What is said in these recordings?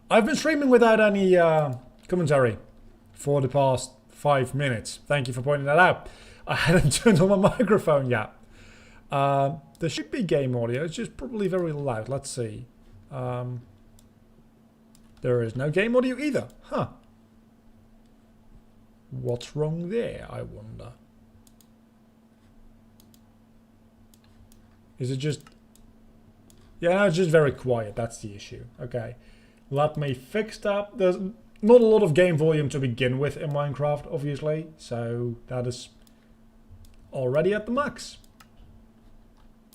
I've been streaming without any commentary for the past 5 minutes. Thank you for pointing that out. I hadn't turned on my microphone yet. There should be game audio. It's just probably very loud. Let's see. There is no game audio either. Huh. What's wrong there, I wonder? Is it just... Yeah, no, it's just very quiet. That's the issue. Okay. Let me fix that. There's not a lot of game volume to begin with in Minecraft, obviously. So that is already at the max.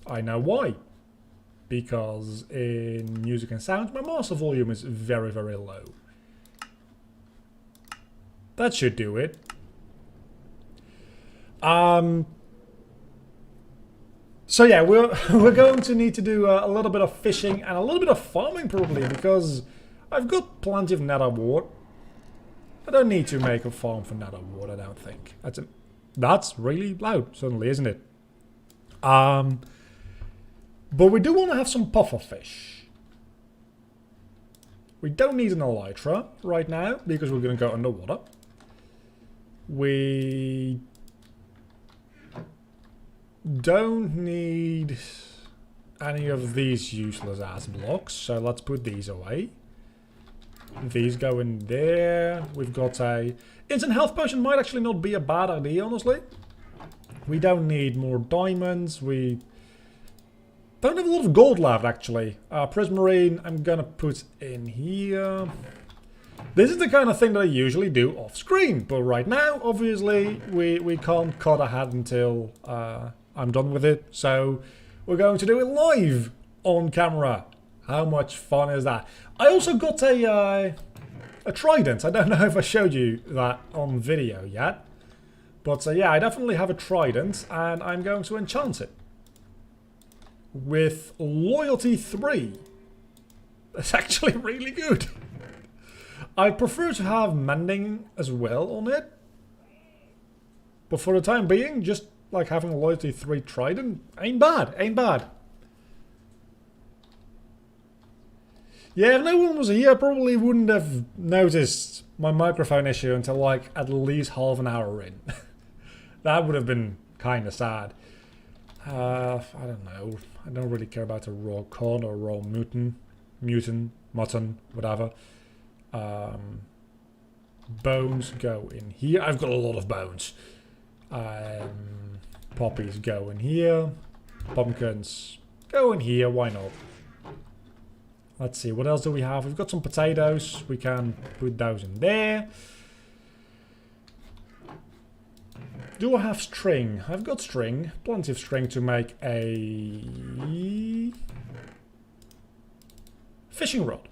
I know why. Because in music and sound, my master volume is very, very low. That should do it. So yeah, we're going to need to do a little bit of fishing and a little bit of farming probably, because I've got plenty of nether wart. I don't need to make a farm for nether wart, I don't think. That's really loud suddenly, isn't it? But we do want to have some puffer fish. We don't need an elytra right now because we're going to go underwater. We don't need any of these useless ass blocks, so let's put these away. These go in there. We've got a instant health potion. Might actually not be a bad idea, honestly. We don't need more diamonds. We don't have a lot of gold left, actually. Prismarine, I'm gonna put in here. This is the kind of thing that I usually do off screen, but right now, obviously, we can't cut ahead until I'm done with it. So we're going to do it live on camera. How much fun is that? I also got a trident. I don't know if I showed you that on video yet. But yeah, I definitely have a trident, and I'm going to enchant it. With loyalty 3. That's actually really good. I prefer to have mending as well on it. But for the time being, just like having a loyalty 3 trident ain't bad, ain't bad. Yeah, if no one was here, I probably wouldn't have noticed my microphone issue until like at least half an hour in. That would have been kind of sad. I don't know. I don't really care about a raw cod or raw mutton, mutton, whatever. Bones go in here. I've got a lot of bones. Poppies go in here. Pumpkins go in here. Why not? Let's see. What else do we have? We've got some potatoes. We can put those in there. Do I have string? I've got string. Plenty of string to make a fishing rod.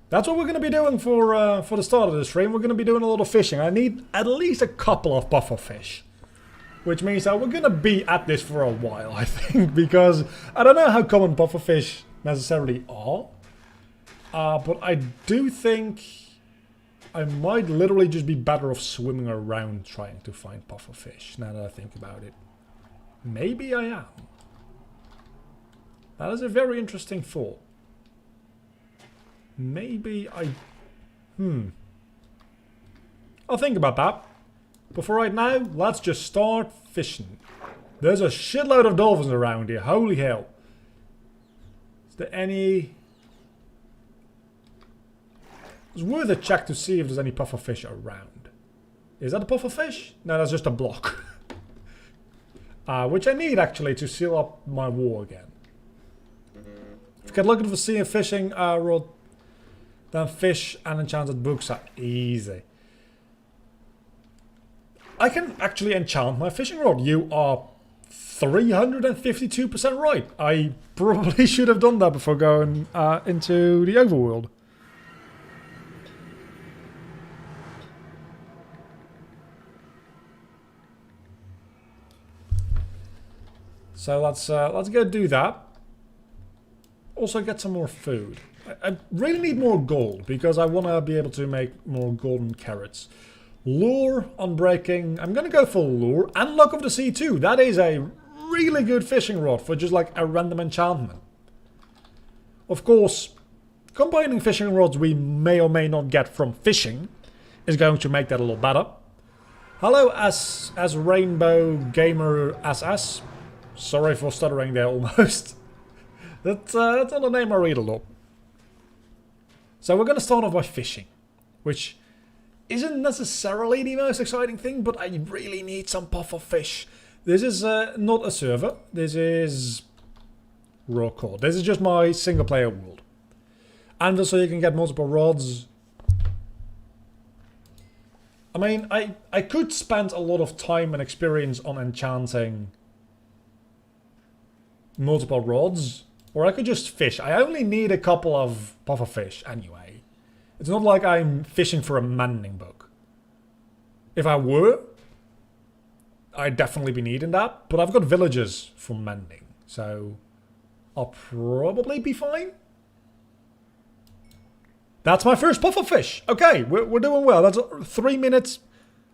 That's what we're going to be doing for the start of the stream. We're going to be doing a lot of fishing. I need at least a couple of puffer fish. Which means that we're going to be at this for a while, I think. Because I don't know how common puffer fish necessarily are. But I do think I might literally just be better off swimming around trying to find puffer fish, now that I think about it. Maybe I am. That is a very interesting thought. Maybe I... I'll think about that. But for right now, let's just start fishing. There's a shitload of dolphins around here. Holy hell. Is there any... It's worth a check to see if there's any puffer fish around. Is that a puffer fish? No, that's just a block. Which I need, actually, to seal up my wall again. If you get looking for sea and fishing rod, then fish and enchanted books are easy. I can actually enchant my fishing rod. You are 352% right. I probably should have done that before going into the overworld. So let's go do that. Also get some more food. I really need more gold because I want to be able to make more golden carrots. Lure, unbreaking. I'm going to go for lure and luck of the sea too. That is a really good fishing rod for just like a random enchantment. Of course, combining fishing rods we may or may not get from fishing is going to make that a lot better. Hello as Rainbow Gamer SS. Sorry for stuttering there almost. That's not a name I read a lot. So we're going to start off by fishing, which isn't necessarily the most exciting thing, but I really need some puffer fish. This is not a server. This is raw core. This is just my single player world. And so you can get multiple rods. I mean, I could spend a lot of time and experience on enchanting multiple rods, or I could just fish. I only need a couple of puffer fish anyway. It's not like I'm fishing for a mending book. If I were, I'd definitely be needing that, but I've got villagers for mending, so I'll probably be fine. That's my first puffer fish. Okay, we're doing well. That's 3 minutes.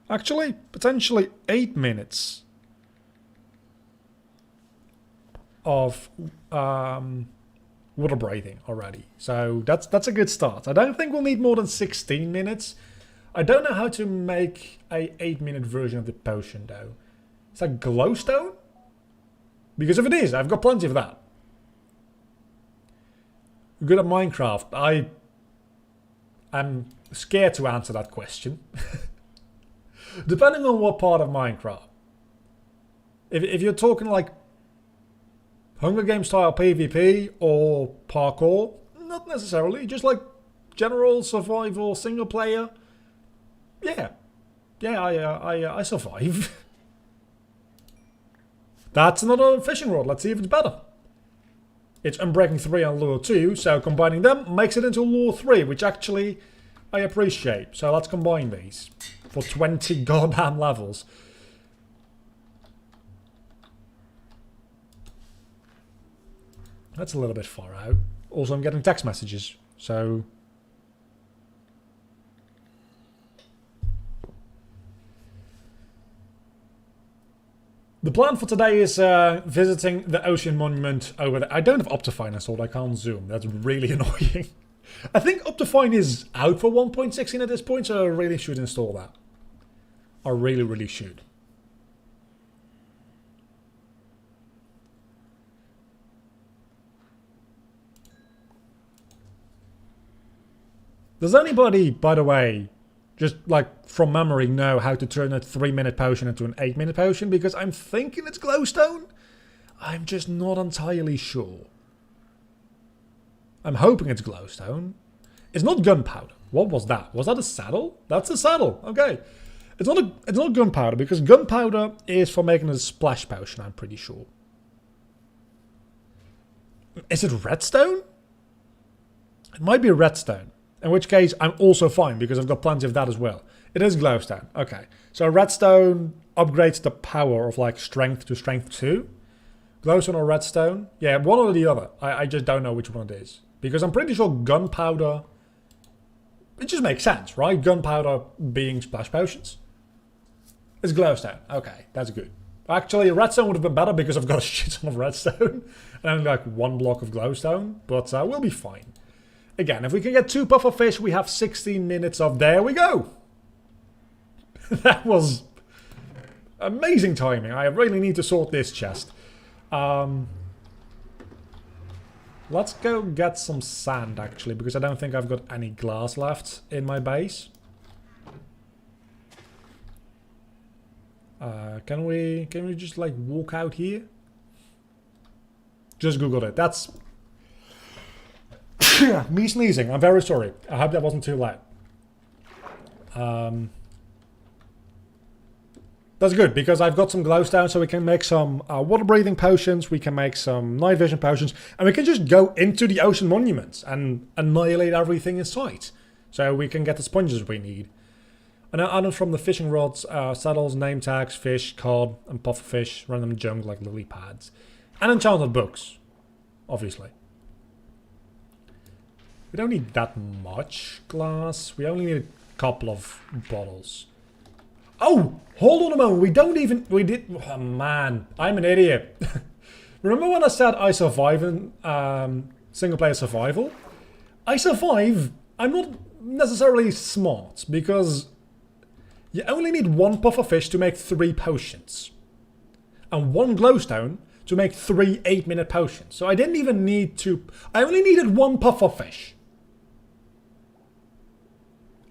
Actually, potentially 8 minutes of water breathing already. So that's a good start. I don't think we'll need more than 16 minutes. I don't know how to make a 8-minute version of the potion though. Is that glowstone? Because if it is, I've got plenty of that. Good at Minecraft. I'm scared to answer that question. Depending on what part of Minecraft. If you're talking like Hunger Games style PvP or parkour, not necessarily. Just like general survival single player. Yeah. Yeah, I survive. That's another fishing rod. Let's see if it's better. It's Unbreaking 3 and Lure 2, so combining them makes it into Lure 3, which actually I appreciate. So let's combine these for 20 goddamn levels. That's a little bit far out. Also, I'm getting text messages, so... The plan for today is visiting the Ocean Monument over there. I don't have Optifine installed, I can't zoom. That's really annoying. I think Optifine is out for 1.16 at this point, so I really should install that. I really, really should. Does anybody, by the way, just like from memory, know how to turn a 3-minute potion into an 8-minute potion? Because I'm thinking it's glowstone. I'm just not entirely sure. I'm hoping it's glowstone. It's not gunpowder. What was that? Was that a saddle? That's a saddle. Okay. It's not gunpowder, because gunpowder is for making a splash potion, I'm pretty sure. Is it redstone? It might be redstone. In which case, I'm also fine, because I've got plenty of that as well. It is glowstone. Okay. So redstone upgrades the power of like strength to strength 2. Glowstone or redstone? Yeah, one or the other. I just don't know which one it is. Because I'm pretty sure gunpowder... It just makes sense, right? Gunpowder being splash potions. It's glowstone. Okay, that's good. Actually, redstone would have been better because I've got a shit ton of redstone. And only like 1 block of glowstone. But we'll be fine. Again, if we can get 2 puffer fish, we have 16 minutes of... There we go! That was amazing timing. I really need to sort this chest. Let's go get some sand, actually, because I don't think I've got any glass left in my base. Can we just, like, walk out here? Just Googled it. That's... me sneezing. I'm very sorry. I hope that wasn't too loud. That's good, because I've got some glowstone, so we can make some water-breathing potions, we can make some night vision potions, and we can just go into the Ocean Monuments and annihilate everything in sight. So we can get the sponges we need. And now items from the fishing rods, saddles, name tags, fish, cod, and puffer fish, random junk like lily pads. And enchanted books, obviously. We don't need that much glass. We only need a couple of bottles. Oh, hold on a moment. Oh, man, I'm an idiot. Remember when I said I survive in single player survival? I survive. I'm not necessarily smart because you only need 1 pufferfish to make 3 potions. And 1 glowstone to make 3 8-minute potions. So I didn't even need to... I only needed 1 pufferfish.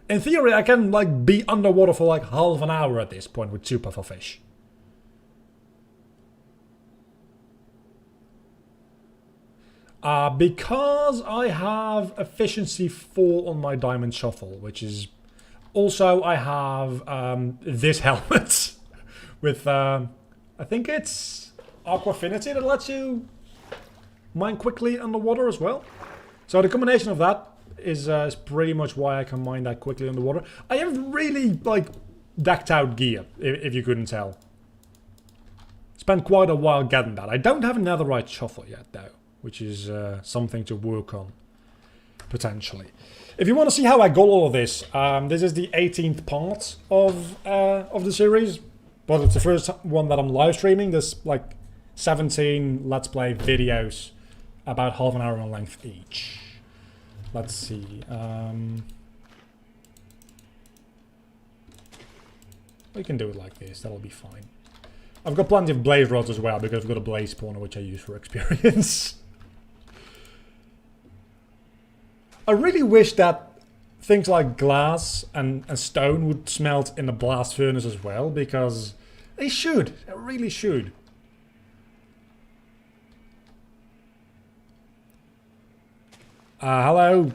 In theory, I can like be underwater for like half an hour at this point with 2 pufferfish. Because I have efficiency 4 on my diamond shuffle, which is... Also, I have this helmet with... I think it's Aquafinity that lets you mine quickly underwater as well. So the combination of that is pretty much why I can mine that quickly underwater. I have really, like, decked out gear, if you couldn't tell. Spent quite a while getting that. I don't have a netherite shuffle yet, though, which is something to work on, potentially. If you want to see how I got all of this, this is the 18th part of the series, but it's the first one that I'm live streaming. There's like 17 Let's Play videos, about half an hour in length each. Let's see. We can do it like this. That'll be fine. I've got plenty of blaze rods as well because I've got a blaze spawner which I use for experience. I really wish that things like glass and stone would smelt in the blast furnace as well, because they should. They really should. Hello.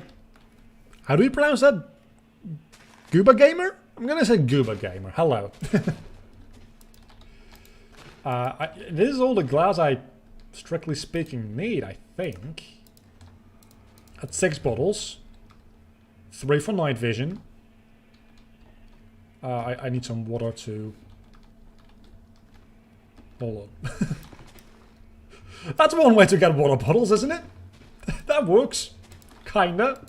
How do you pronounce that? Gooba Gamer? I'm gonna say Gooba Gamer. Hello. This is all the glass I, strictly speaking, need, I think. At 6 bottles. 3 for night vision. I need some water to... Hold on. That's one way to get water bottles, isn't it? That works. Kinda.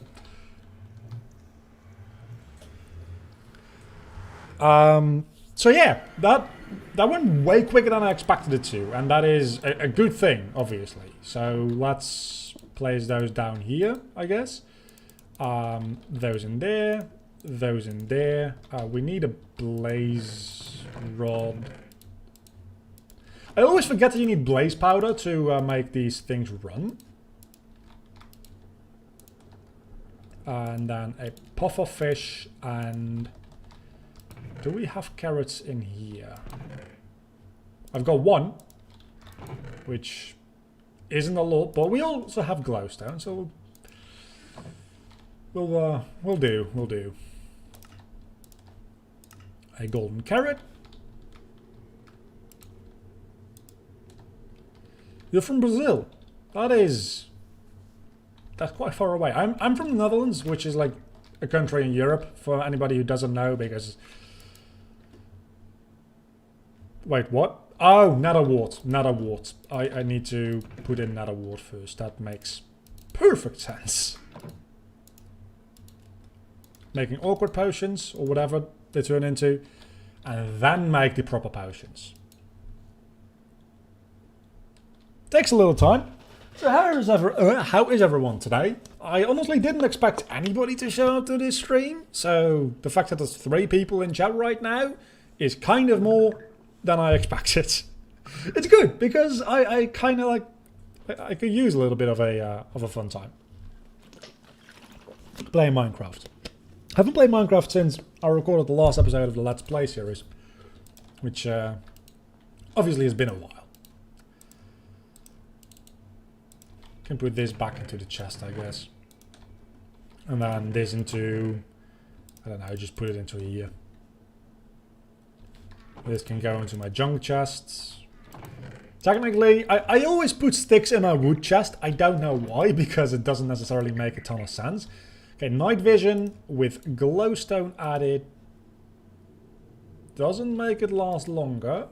So yeah, that went way quicker than I expected it to, and that is a good thing, obviously. So let's place those down here, I guess. Those in there, those in there. We need a blaze rod. I always forget that you need blaze powder to make these things run. And then a puffer fish, and do we have carrots in here? I've got 1, which isn't a lot, but we also have glowstone, so we'll do. A golden carrot. You're from Brazil. That's quite far away. I'm from the Netherlands, which is like a country in Europe, for anybody who doesn't know, because... Wait, what? Oh, netherwort. Netherwort. I need to put in netherwort first. That makes perfect sense. Making awkward potions, or whatever they turn into, and then make the proper potions. Takes a little time. So how is everyone today? I honestly didn't expect anybody to show up to this stream, so the fact that there's 3 people in chat right now is kind of more than I expected. It's good, because I kind of like... I could use a little bit of a fun time. Playing Minecraft. I haven't played Minecraft since I recorded the last episode of the Let's Play series, which obviously has been a while. Can put this back into the chest, I guess. And then this into... I don't know, just put it into here. This can go into my junk chests. Technically, I always put sticks in my wood chest. I don't know why, because it doesn't necessarily make a ton of sense. Okay, night vision with glowstone added. Doesn't make it last longer.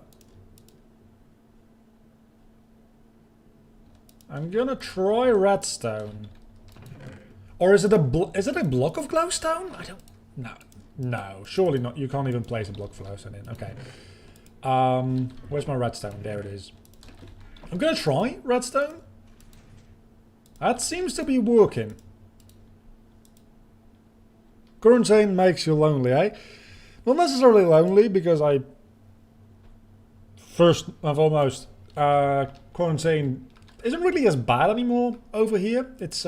I'm gonna try redstone. Or is it a block of glowstone? I don't know. No, surely not. You can't even place a block for those in. Okay. Where's my redstone? There it is. I'm gonna try redstone. That seems to be working. Quarantine makes you lonely, eh? Not necessarily lonely, because I first and foremost, quarantine isn't really as bad anymore over here. It's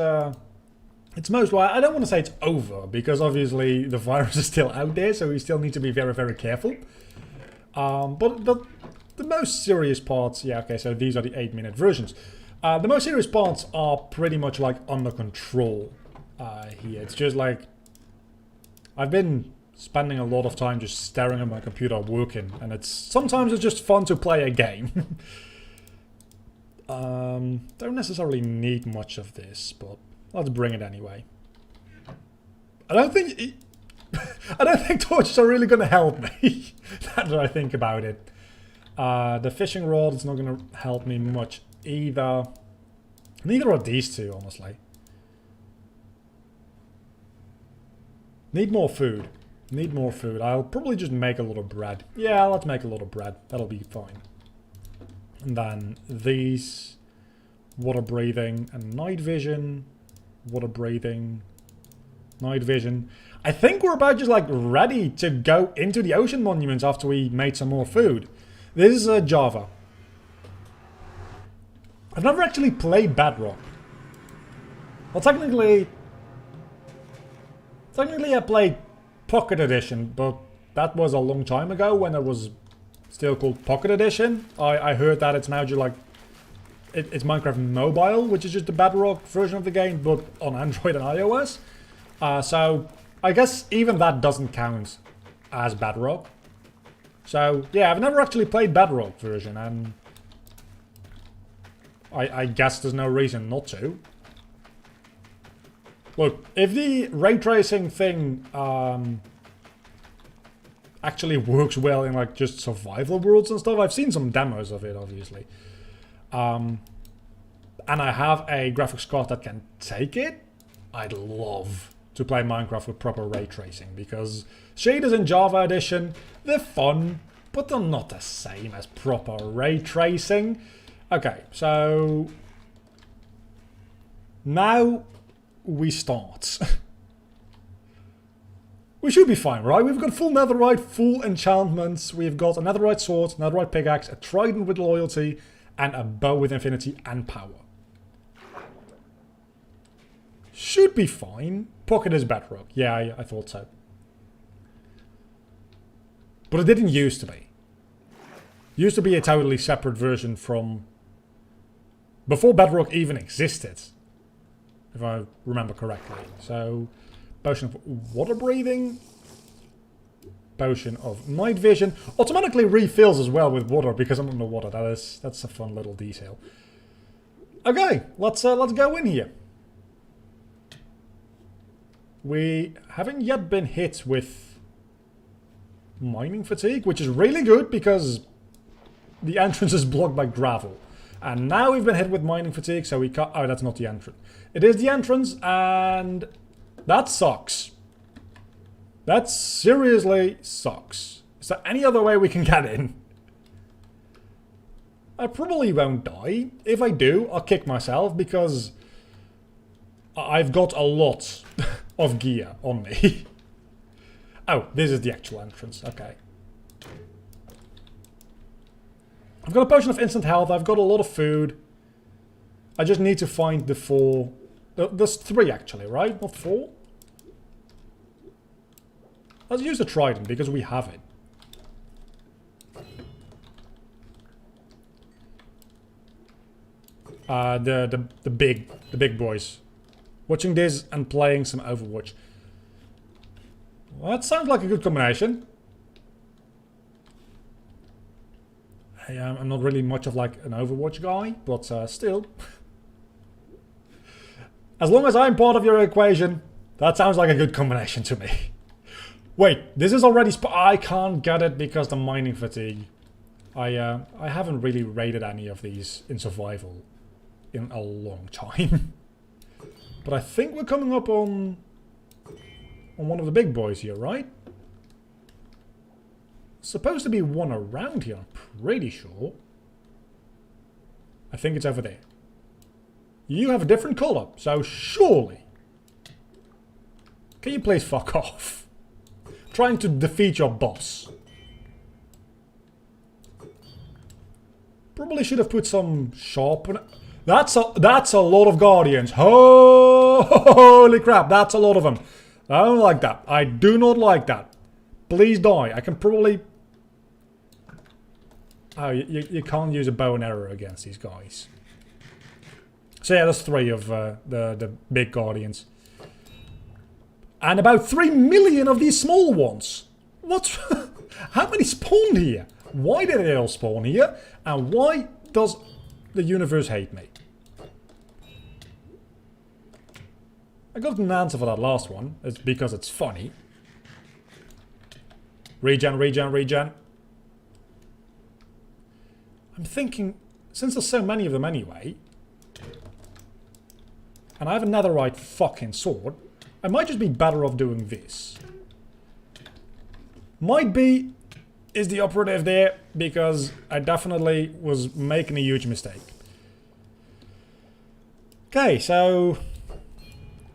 most, well, I don't want to say it's over, because obviously the virus is still out there, so we still need to be very, very careful. But the most serious parts, yeah, okay, so these are the 8-minute versions. The most serious parts are pretty much like under control here. It's just like, I've been spending a lot of time just staring at my computer working, and sometimes it's just fun to play a game. Don't necessarily need much of this, but let's bring it anyway. I don't think torches are really going to help me. Now that I think about it. The fishing rod is not going to help me much either. Neither are these two, honestly. Need more food. Need more food. I'll probably just make a lot of bread. Yeah, let's make a lot of bread. That'll be fine. And then these. Water breathing and night vision. Water breathing. Night vision. I think we're about just like ready to go into the ocean monuments after we made some more food. This is Java. I've never actually played Bedrock. Well, technically I played Pocket Edition, but that was a long time ago when it was still called Pocket Edition. I heard that it's now just like it's Minecraft Mobile, which is just the Bedrock version of the game, but on Android and iOS. So I guess even that doesn't count as Bedrock. So yeah, I've never actually played Bedrock version, and I guess there's no reason not to. Look, if the ray tracing thing actually works well in like just survival worlds and stuff, I've seen some demos of it, obviously. And I have a graphics card that can take it. I'd love to play Minecraft with proper ray tracing, because shaders in Java Edition, they're fun, but they're not the same as proper ray tracing. Okay, so now we start. We should be fine, right? We've got full netherite, full enchantments, we've got a netherite sword, netherite pickaxe, a trident with loyalty, and a bow with infinity and power. Should be fine. Pocket is Bedrock. Yeah, I thought so. But it didn't used to be. Used to be a totally separate version from before Bedrock even existed, if I remember correctly. So, potion of water breathing, potion of night vision, automatically refills as well with water because I'm underwater. That's a fun little detail. Okay, let's go in here. We haven't yet been hit with mining fatigue, which is really good because the entrance is blocked by gravel. And now we've been hit with mining fatigue, so we can't... Oh, that's not the entrance. It is the entrance, and that sucks. That seriously sucks. Is there any other way we can get in? I probably won't die. If I do, I'll kick myself because I've got a lot of gear on me. Oh, this is the actual entrance. Okay. I've got a potion of instant health. I've got a lot of food. I just need to find the 4. There's 3 actually, right? Not 4? Let's use the trident because we have it. The big boys. Watching this and playing some Overwatch. Well, that sounds like a good combination. Hey, I'm not really much of like an Overwatch guy, but still. As long as I'm part of your equation, that sounds like a good combination to me. Wait, this is already I can't get it because the mining fatigue. I haven't really raided any of these in survival in a long time. But I think we're coming up on one of the big boys here, right? supposed to be one around here, I'm pretty sure. I think it's over there. You have a different colour, so surely. Can you please fuck off? Trying to defeat your boss. Probably should have put some sharpener. That's a lot of guardians. Holy crap, that's a lot of them. I don't like that. I do not like that. Please die. I can probably... Oh, you can't use a bow and arrow against these guys. So yeah, there's 3 of the big guardians. And about 3 million of these small ones. What? How many spawned here? Why did they all spawn here? And why does the universe hate me? I got an answer for that last one. It's because it's funny. Regen, regen, regen. I'm thinking, since there's so many of them anyway, and I have a netherite fucking sword, I might just be better off doing this. Might be is the operative there, because I definitely was making a huge mistake. Okay, so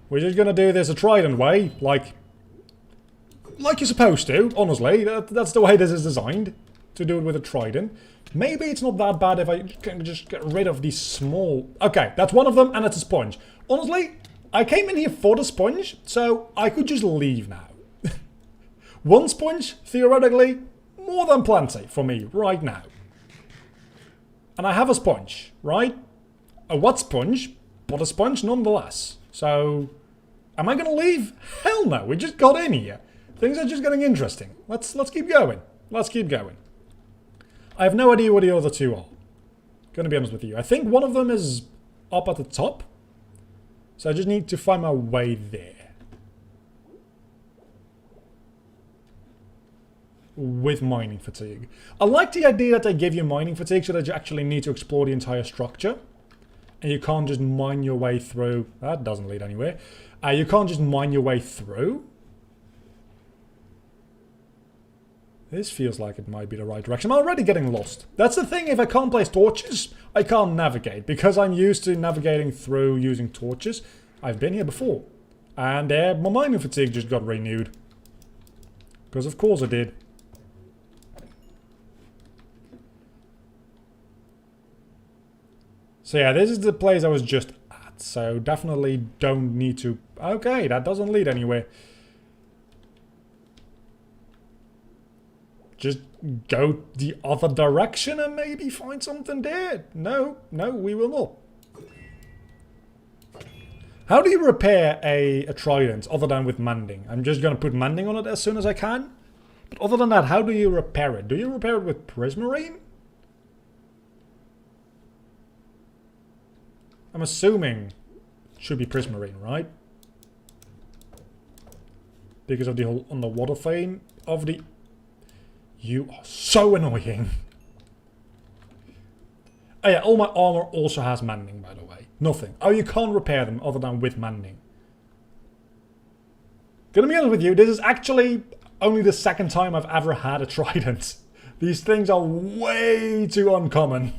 we're just gonna do this a trident way, like you're supposed to, honestly. That's the way this is designed, to do it with a trident. Maybe it's not that bad if I can just get rid of these small... Okay, that's one of them, and it's a sponge. Honestly, I came in here for the sponge, so I could just leave now. One sponge, theoretically, more than plenty for me right now. And I have a sponge, right? A wet sponge, but a sponge nonetheless. So, am I gonna leave? Hell no, we just got in here. Things are just getting interesting. Let's keep going. Let's keep going. I have no idea what the other 2 are. Gonna be honest with you. I think one of them is up at the top. So I just need to find my way there. With mining fatigue. I like the idea that they give you mining fatigue so that you actually need to explore the entire structure. And you can't just mine your way through. That doesn't lead anywhere. You can't just mine your way through. This feels like it might be the right direction. I'm already getting lost. That's the thing, if I can't place torches, I can't navigate. Because I'm used to navigating through using torches. I've been here before. And my mining fatigue just got renewed. Because of course it did. So yeah, this is the place I was just at. So definitely don't need to... Okay, that doesn't lead anywhere. Just go the other direction and maybe find something there. No, we will not. How do you repair a trident other than with mending? I'm just going to put mending on it as soon as I can. But other than that, how do you repair it? Do you repair it with prismarine? I'm assuming it should be prismarine, right? Because of the whole underwater thing of the... You are so annoying. Oh yeah, all my armor also has mending, by the way. Nothing. Oh, you can't repair them other than with mending. Gonna be honest with you, this is actually only the 2nd time I've ever had a trident. These things are way too uncommon.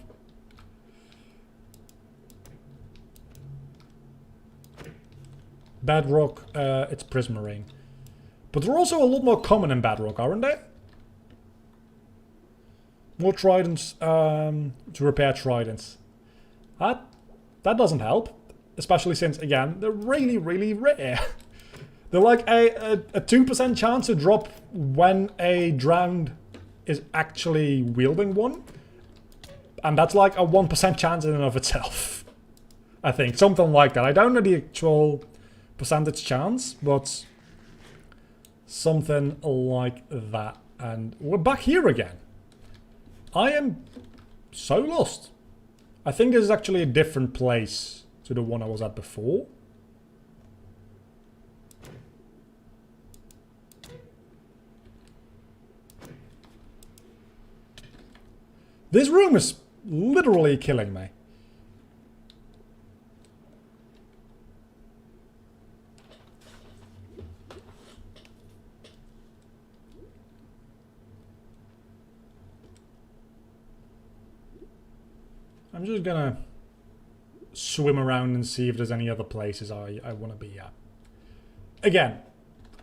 Bedrock, it's prismarine. But they're also a lot more common in Bedrock, aren't they? More tridents to repair tridents. That doesn't help. Especially since, again, they're really, really rare. They're like a 2% chance to drop when a drowned is actually wielding one. And that's like a 1% chance in and of itself. I think. Something like that. I don't know the actual percentage chance, but something like that. And we're back here again. I am so lost. I think this is actually a different place to the one I was at before. This room is literally killing me. I'm just gonna swim around and see if there's any other places I want to be at. Again,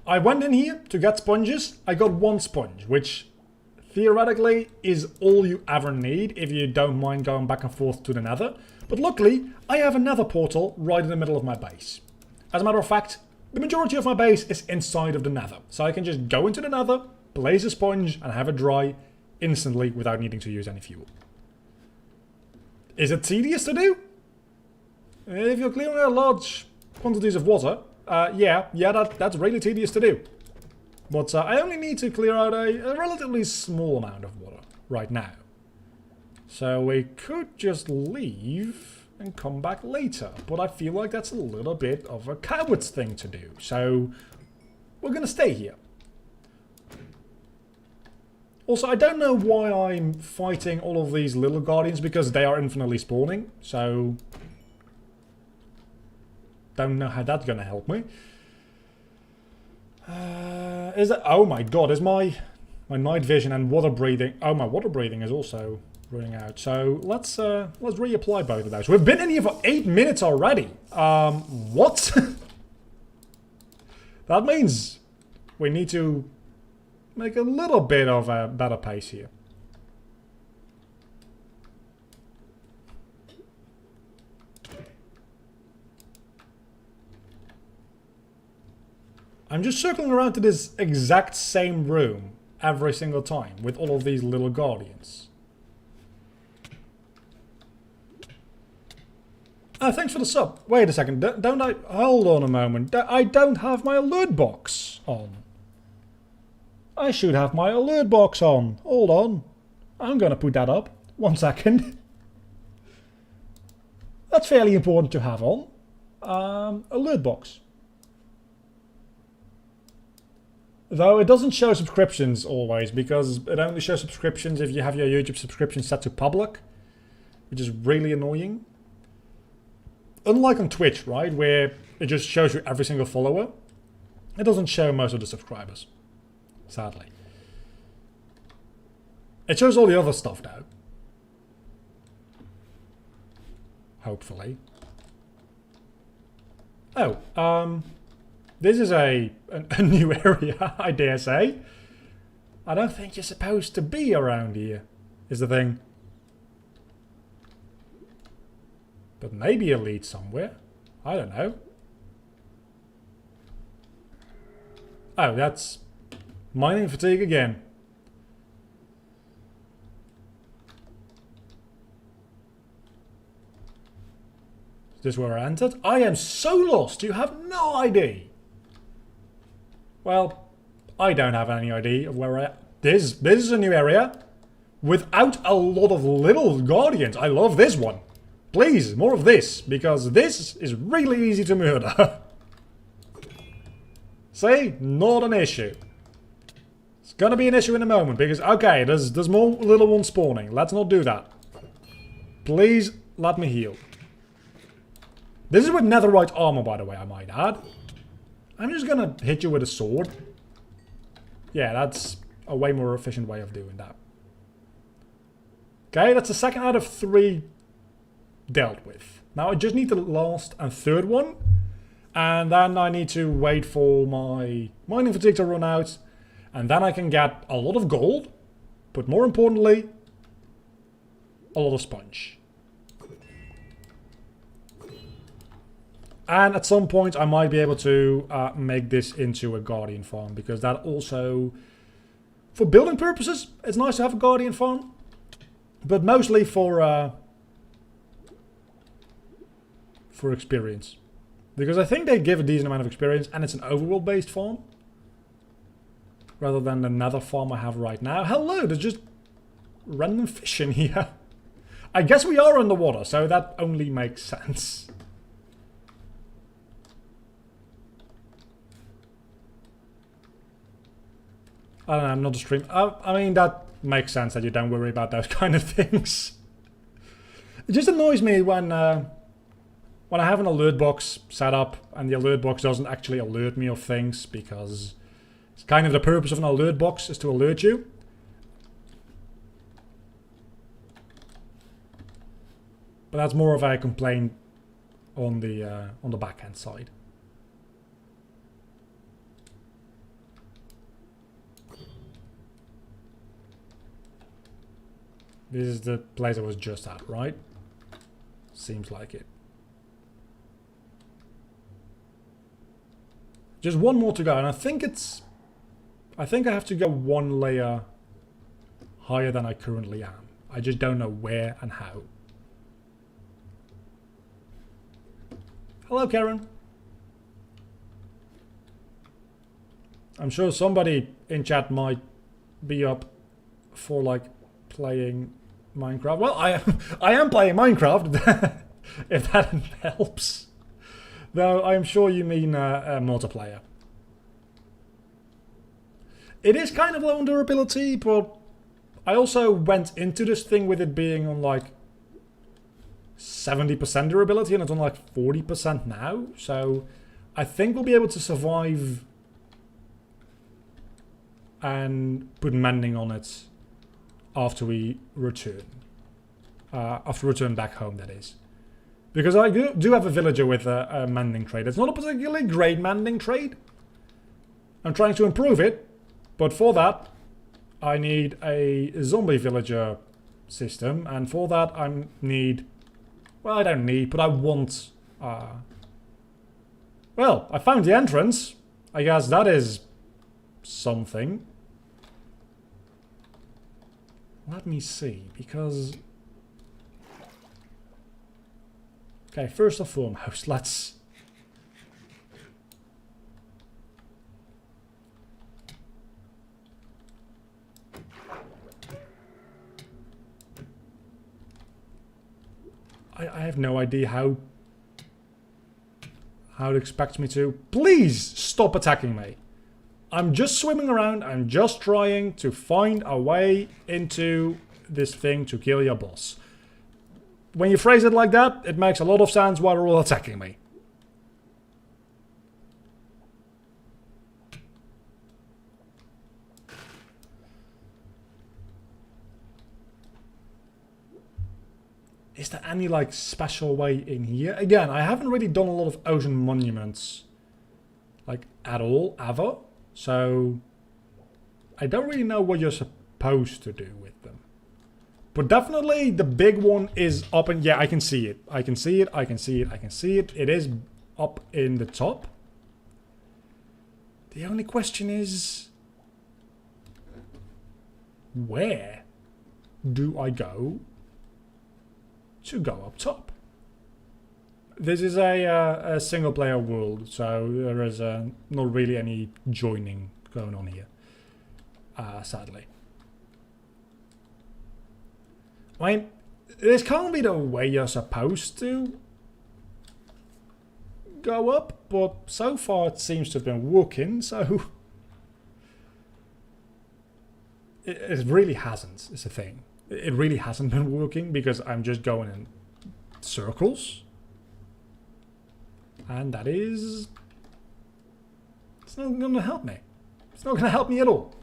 I went in here to get sponges. I got one sponge, which theoretically is all you ever need if you don't mind going back and forth to the nether. But luckily, I have a nether portal right in the middle of my base. As a matter of fact, the majority of my base is inside of the nether. So I can just go into the nether, place a sponge, and have it dry instantly without needing to use any fuel. Is it tedious to do? If you're clearing out large quantities of water, yeah, that's really tedious to do. But I only need to clear out a relatively small amount of water right now. So we could just leave and come back later. But I feel like that's a little bit of a coward's thing to do. So we're going to stay here. Also, I don't know why I'm fighting all of these little guardians, because they are infinitely spawning. So don't know how that's going to help me. Is that? Oh my god, is my night vision and water breathing? Oh, my water breathing is also running out. So let's reapply both of those. We've been in here for 8 minutes already. What? That means we need to make a little bit of a better pace here. I'm just circling around to this exact same room every single time with all of these little guardians. Oh, thanks for the sub. Wait a second, don't I... Hold on a moment. I don't have my alert box on. I should have my alert box on. Hold on. I'm gonna put that up. 1 second. That's fairly important to have on. Alert box. Though it doesn't show subscriptions always, because it only shows subscriptions if you have your YouTube subscription set to public, which is really annoying. Unlike on Twitch, right, where it just shows you every single follower, it doesn't show most of the subscribers, sadly. It shows all the other stuff though. Hopefully. Oh, this is a new area, I dare say. I don't think you're supposed to be around here, is the thing. But maybe it leads somewhere. I don't know. Oh, that's mining fatigue again. Is this where I entered? I am so lost, you have no idea. Well, I don't have any idea of where I am. This is a new area without a lot of little guardians. I love this one. Please, more of this, because this is really easy to murder. See? Not an issue. It's gonna be an issue in a moment, because, okay, there's more little ones spawning. Let's not do that. Please, let me heal. This is with netherite armor, by the way, I might add. I'm just gonna hit you with a sword. Yeah, that's a way more efficient way of doing that. Okay, that's the second out of 3 dealt with. Now I just need the last and third one. And then I need to wait for my mining fatigue to run out. And then I can get a lot of gold. But more importantly, a lot of sponge. And at some point I might be able to make this into a guardian farm, because that also, for building purposes, it's nice to have a guardian farm, but mostly for experience, because I think they give a decent amount of experience, and it's an overworld based farm rather than another farm I have right now. Hello, there's just random fish in here. I guess we are underwater, so that only makes sense. I don't know, I'm not a stream. I mean, that makes sense that you don't worry about those kind of things. It just annoys me when I have an alert box set up and the alert box doesn't actually alert me of things, because it's kind of the purpose of an alert box is to alert you. But that's more of a complaint on the backhand side. This is the place I was just at, right? Seems like it. Just one more to go, and I think I have to go one layer higher than I currently am. I just don't know where and how. Hello, Karen. I'm sure somebody in chat might be up for like playing Minecraft. Well, I am playing Minecraft, if that helps. Though I'm sure you mean a multiplayer. It is kind of low on durability, but I also went into this thing with it being on like 70% durability, and it's on like 40% now. So I think we'll be able to survive and put mending on it after we return. After return back home, that is. Because I do have a villager with a mending trade. It's not a particularly great mending trade. I'm trying to improve it. But for that, I need a zombie villager system. And for that, I need... Well, I don't need, but I want... Well, I found the entrance. I guess that is something. Let me see, because... Okay, first and foremost, let's... I have no idea how it expects me to. Please stop attacking me. I'm just swimming around. I'm just trying to find a way into this thing to kill your boss. When you phrase it like that, it makes a lot of sense why they're all attacking me. Is there any like special way in here? Again, I haven't really done a lot of ocean monuments like at all, ever. So I don't really know what you're supposed to do with them. But definitely the big one is up, and yeah, I can see it. I can see it, I can see it, I can see it. It is up in the top. The only question is, where do I go to go up top? This is a single player world, so there is not really any joining going on here, sadly. I mean, this can't be the way you're supposed to go up, but so far it seems to have been working, so... It really hasn't, is the thing. It really hasn't been working, because I'm just going in circles. And that is... It's not going to help me. It's not going to help me at all.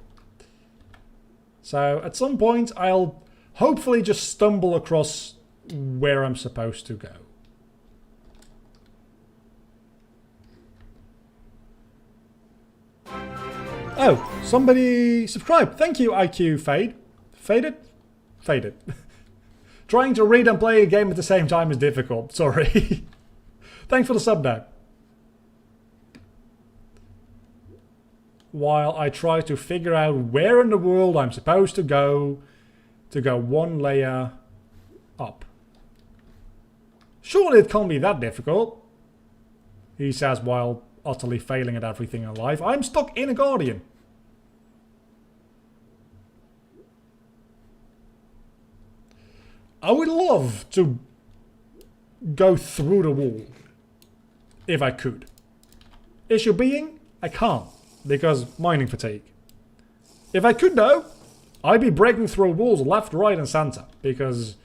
So, at some point, I'll... hopefully just stumble across where I'm supposed to go. Oh, somebody subscribed. Thank you, IQ Fade. Faded? Faded. Trying to read and play a game at the same time is difficult. Sorry. Thanks for the sub now. While I try to figure out where in the world I'm supposed to go one layer up. Surely it can't be that difficult, he says while utterly failing at everything in life. I'm stuck in a guardian. I would love to go through the wall if I could. Issue being, I can't, because mining fatigue. If I could though, I'd be breaking through walls left, right and center, because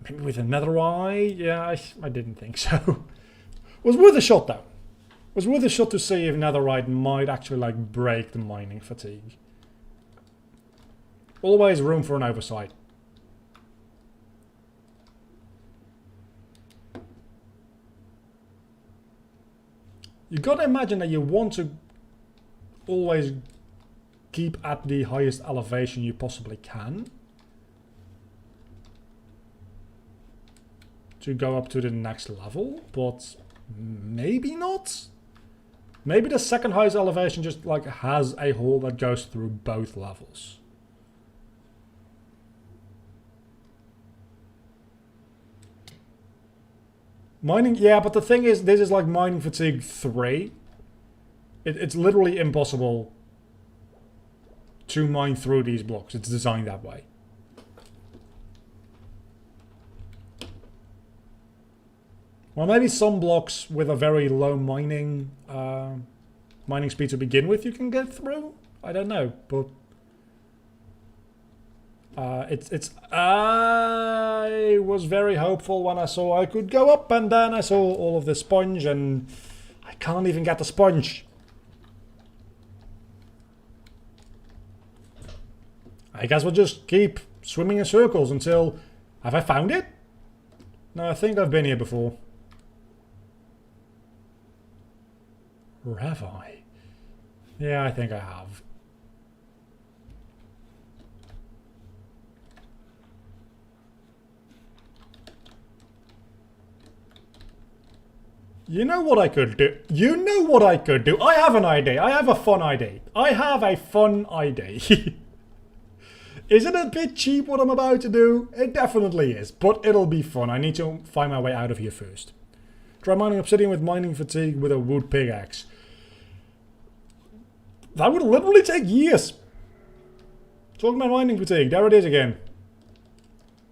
maybe with another eye? Yeah, I didn't think so. Was worth a shot though. Was worth a shot to see if netherite might actually like break the mining fatigue. Always room for an oversight. You gotta imagine that you want to always keep at the highest elevation you possibly can to go up to the next level, but maybe not. Maybe the second highest elevation just like has a hole that goes through both levels. Mining, yeah, but the thing is, this is like Mining Fatigue 3. It's literally impossible to mine through these blocks. It's designed that way. Well, maybe some blocks with a very low mining speed to begin with you can get through. I don't know, but I was very hopeful when I saw I could go up, and then I saw all of the sponge, and I can't even get the sponge. I guess we'll just keep swimming in circles until... Have I found it? No, I think I've been here before. Or have I? Yeah, I think I have. You know what I could do? You know what I could do? I have an idea. I have a fun idea. I have a fun idea. Is it a bit cheap what I'm about to do? It definitely is, but it'll be fun. I need to find my way out of here first. Try mining obsidian with Mining Fatigue with a wood pickaxe. That would literally take years. Talking about Mining Fatigue, there it is again.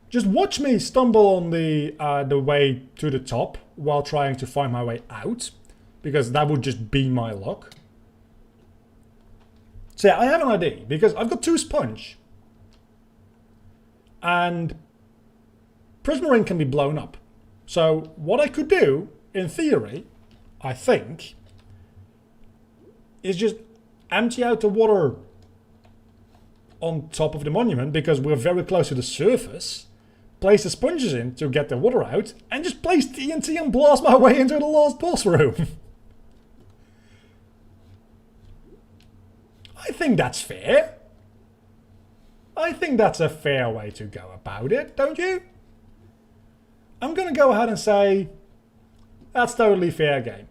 Just watch me stumble on the way to the top while trying to find my way out, because that would just be my luck. So yeah, I have an idea, because I've got 2 sponge. And Prismarine can be blown up. So what I could do, in theory, I think, is just empty out the water on top of the monument, because we're very close to the surface, place the sponges in to get the water out, and just place TNT and blast my way into the last boss room. I think that's fair. I think that's a fair way to go about it, don't you? I'm going to go ahead and say that's totally fair game.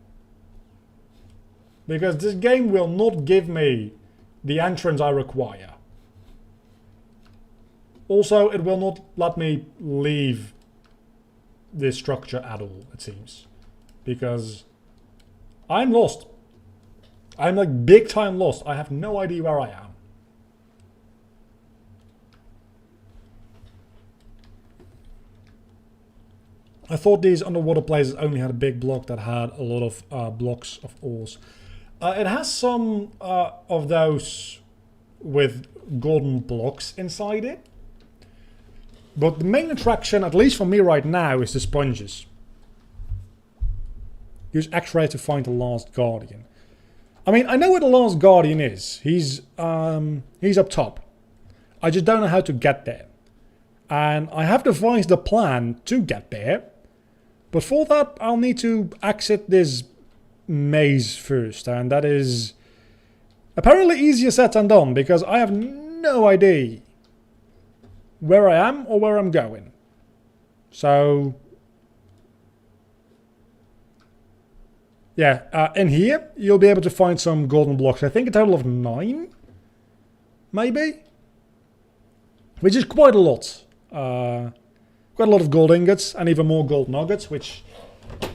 Because this game will not give me the entrance I require. Also, it will not let me leave this structure at all, it seems. Because I'm lost. I'm like big time lost. I have no idea where I am. I thought these underwater places only had a big block that had a lot of blocks of ores. It has some of those with golden blocks inside it. But the main attraction, at least for me right now, is the sponges. Use X-ray to find the last guardian. I mean, I know where the last guardian is. He's up top. I just don't know how to get there. And I have devised a plan to get there. But for that, I'll need to exit this maze first. And that is apparently easier said than done, because I have no idea where I am or where I'm going. So yeah, in here you'll be able to find some golden blocks. I think a total of 9, maybe, which is quite a lot. Quite a lot of gold ingots and even more gold nuggets, which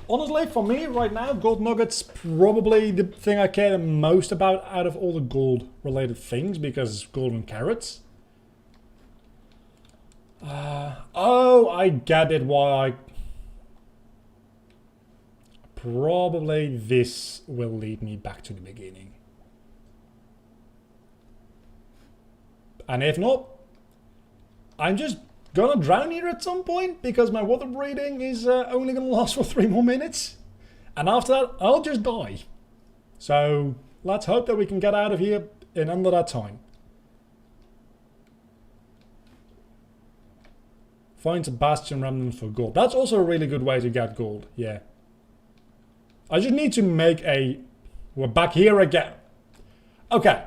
honestly for me right now, gold nuggets probably the thing I care the most about out of all the gold related things, because golden carrots. Oh, I get it why probably this will lead me back to the beginning. And if not, I'm just gonna drown here at some point, because my water breathing is only gonna last for 3 more minutes. And after that, I'll just die. So let's hope that we can get out of here in under that time. Find a bastion remnant for gold. That's also a really good way to get gold, yeah. I just need to make a... We're back here again. Okay.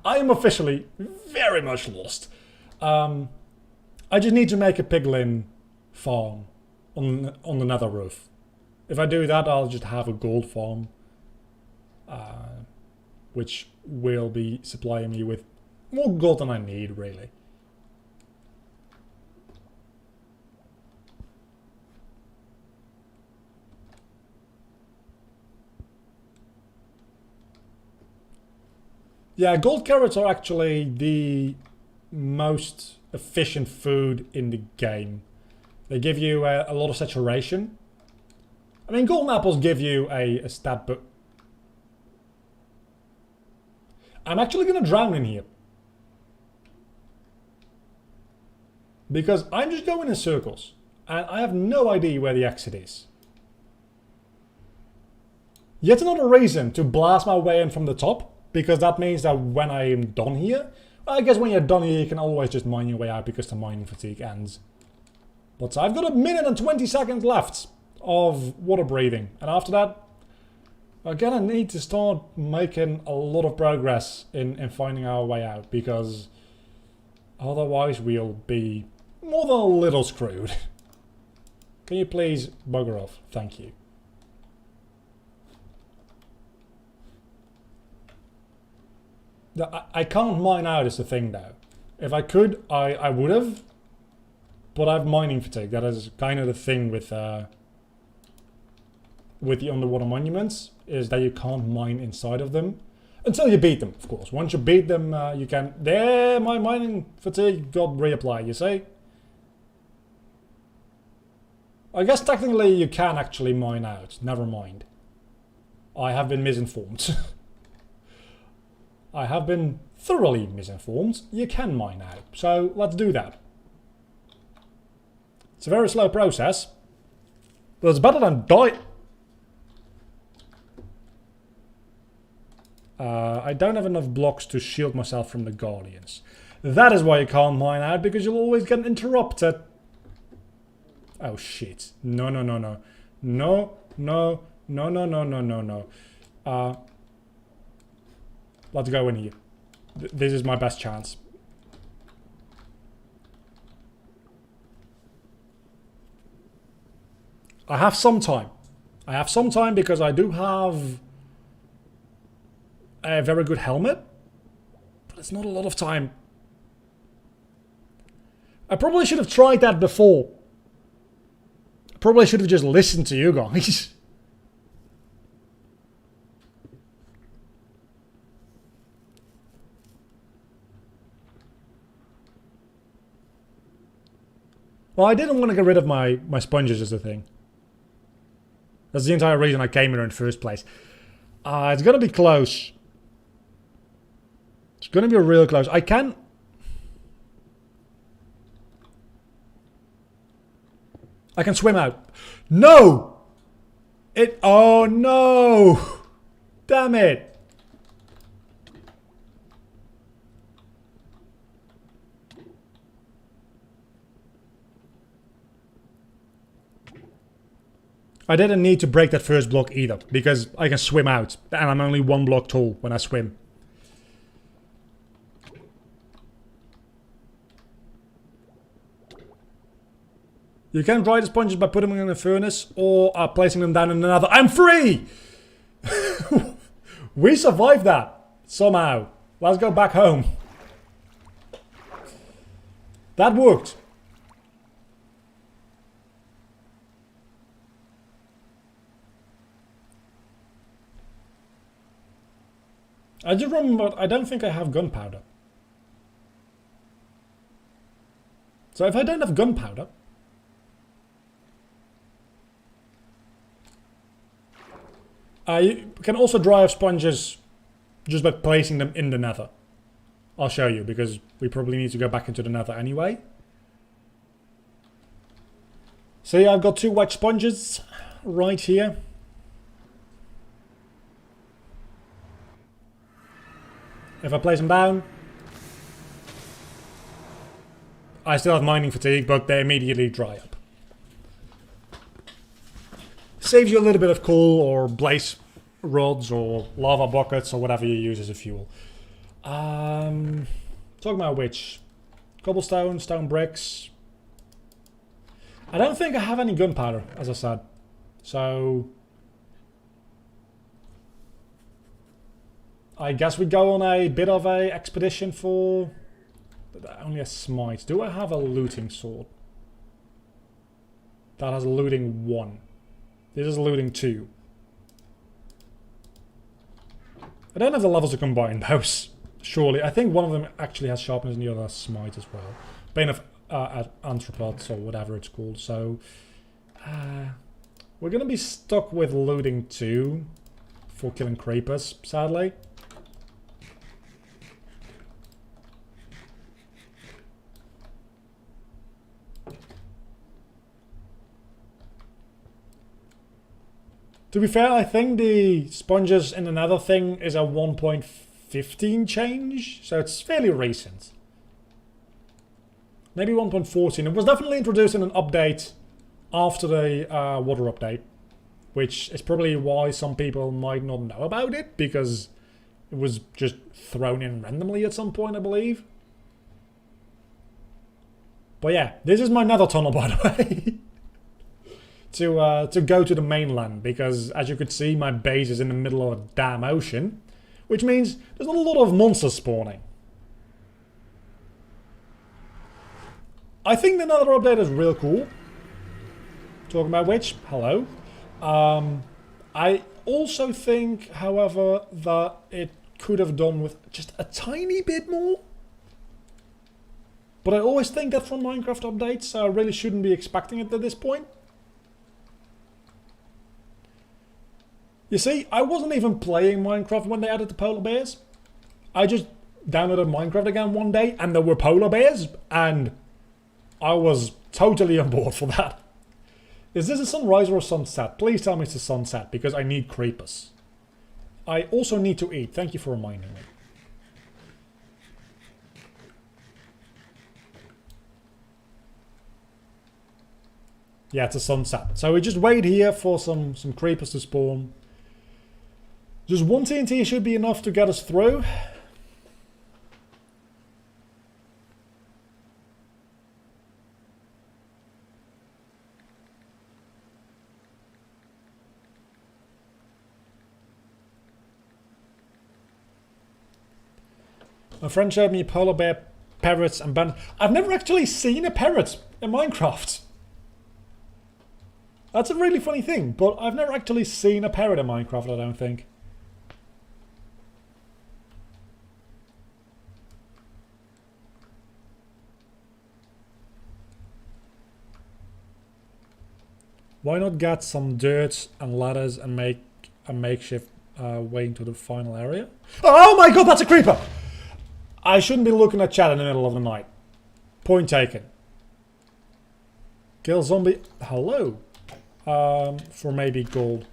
I am officially very much lost. I just need to make a piglin farm on the nether roof. If I do that, I'll just have a gold farm. Which will be supplying me with more gold than I need, really. Yeah, gold carrots are actually the most efficient food in the game. They give you a lot of saturation. I mean, golden apples give you a stat, but I'm actually gonna drown in here. Because I'm just going in circles. And I have no idea where the exit is. Yet another reason to blast my way in from the top. Because that means that when I am done here... I guess when you're done here you can always just mine your way out because the mining fatigue ends. But I've got 1 minute and 20 seconds left of water breathing. And after that, I'm gonna need to start making a lot of progress in finding our way out. Because otherwise we'll be more than a little screwed. Can you please bugger off? Thank you. I can't mine out is the thing though. If I could, I would have. But I have mining fatigue. That is kind of the thing with the underwater monuments. Is that you can't mine inside of them. Until you beat them, of course. Once you beat them, you can... There, my mining fatigue got reapplied, you see? I guess technically you can actually mine out. Never mind. I have been misinformed. I have been thoroughly misinformed. You can mine out. So let's do that. It's a very slow process. But it's better than die. I don't have enough blocks to shield myself from the Guardians. That is why you can't mine out, because you'll always get interrupted. Oh shit. No, no, no, no. No, no, no, no, no, no, no, no. Let's go in here. This is my best chance. I have some time. I have some time because I do have a very good helmet. But it's not a lot of time. I probably should have tried that before. I probably should have just listened to you guys. Well, I didn't want to get rid of my sponges as a thing. That's the entire reason I came here in the first place. It's going to be close. It's going to be real close. I can... I can swim out. No! Oh no! Damn it! I didn't need to break that first block either, because I can swim out, and I'm only 1 block tall when I swim. You can dry the sponges by putting them in a furnace, or placing them down in another. I'm free! We survived that, somehow. Let's go back home. That worked. I just remember, I don't think I have gunpowder. So if I don't have gunpowder... you can also dry off sponges just by placing them in the nether. I'll show you, because we probably need to go back into the nether anyway. See, I've got 2 white sponges right here. If I place them down, I still have mining fatigue, but they immediately dry up. saves you a little bit of coal or blaze rods or lava buckets or whatever you use as a fuel. Talking about which, cobblestone, stone bricks. I don't think I have any gunpowder, as I said, so I guess we go on a bit of a expedition for only a smite. Do I have a looting sword? That has a looting 1. This is looting 2. I don't have the levels to combine those, surely. I think one of them actually has sharpness and the other has smite as well. Bane of Anthropods or whatever it's called. So we're going to be stuck with looting 2 for killing creepers, sadly. To be fair, I think the sponges in another thing is a 1.15 change, so it's fairly recent. Maybe 1.14. It was definitely introduced in an update after the water update, which is probably why some people might not know about it, because it was just thrown in randomly at some point, I believe. But yeah, this is my nether tunnel, by the way. To go to the mainland, because as you could see, my base is in the middle of a damn ocean, which means there's not a lot of monsters spawning. I think the nether update is real cool. Talking about which, hello. I also think, however, that it could have done with just a tiny bit more. But I always think that from Minecraft updates, so I really shouldn't be expecting it at this point. You see, I wasn't even playing Minecraft when they added the polar bears. I just downloaded Minecraft again one day and there were polar bears, and I was totally on board for that. Is this a sunrise or a sunset? Please tell me it's a sunset, because I need creepers. I also need to eat. Thank you for reminding me. Yeah, it's a sunset. So we just wait here for some creepers to spawn. Just one TNT should be enough to get us through. My friend showed me polar bear, parrots and bandits. I've never actually seen a parrot in Minecraft. That's a really funny thing, but I've never actually seen a parrot in Minecraft, I don't think. Why not get some dirt and ladders and make a makeshift way into the final area? Oh my god, that's a creeper! I shouldn't be looking at chat in the middle of the night. Point taken. Kill zombie. Hello. For maybe gold.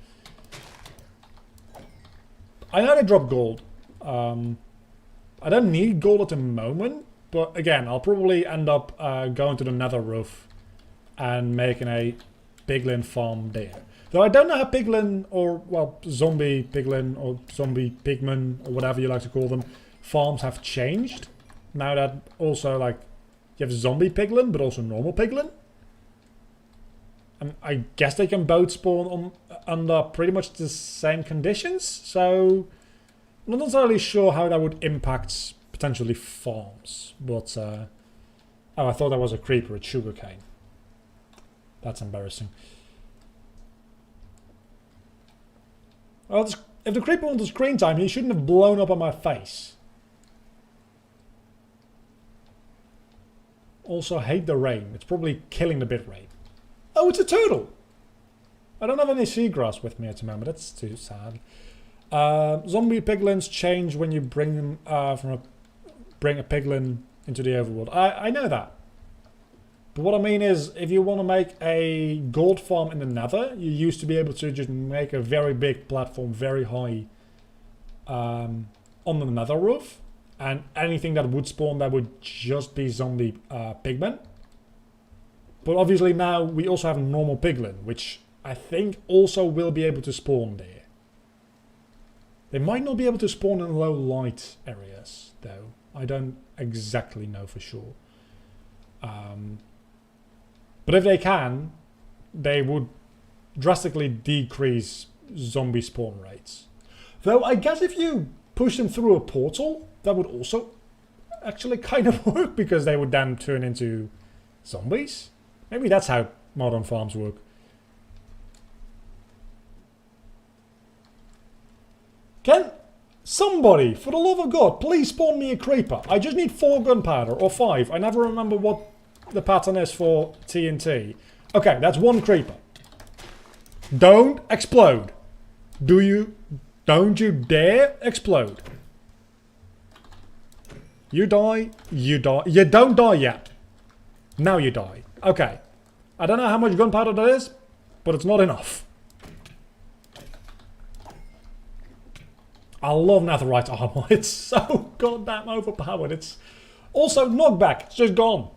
I know they drop gold. I don't need gold at the moment, but again, I'll probably end up going to the nether roof and making a piglin farm there. Though I don't know how piglin, or well, zombie piglin or zombie pigmen or whatever you like to call them, farms have changed. Now that also, like, you have zombie piglin, but also normal piglin. And I guess they can both spawn under pretty much the same conditions. So I'm not entirely sure how that would impact potentially farms. But oh, I thought that was a creeper. It's sugarcane. That's embarrassing. Well, if the creeper wanted screen time, he shouldn't have blown up on my face. Also, hate the rain. It's probably killing the bitrate. Oh, it's a turtle! I don't have any seagrass with me at the moment. That's too sad. Zombie piglins change when you bring them bring a piglin into the overworld. I know that. But what I mean is, if you want to make a gold farm in the nether, you used to be able to just make a very big platform, very high, on the nether roof. And anything that would spawn, that would just be zombie pigmen. But obviously now we also have normal piglin, which I think also will be able to spawn there. They might not be able to spawn in low light areas, though. I don't exactly know for sure. But if they can, they would drastically decrease zombie spawn rates. Though I guess if you push them through a portal, that would also actually kind of work, because they would then turn into zombies. Maybe that's how modern farms work. Can somebody, for the love of God, please spawn me a creeper? I just need 4 gunpowder, or 5. I never remember what the pattern is for TNT. Okay, that's 1 creeper. Don't explode. Don't you dare explode. You die, you die. You don't die yet. Now you die. Okay. I don't know how much gunpowder that is, but it's not enough. I love netherite armor. It's so goddamn overpowered. It's also knockback. It's just gone.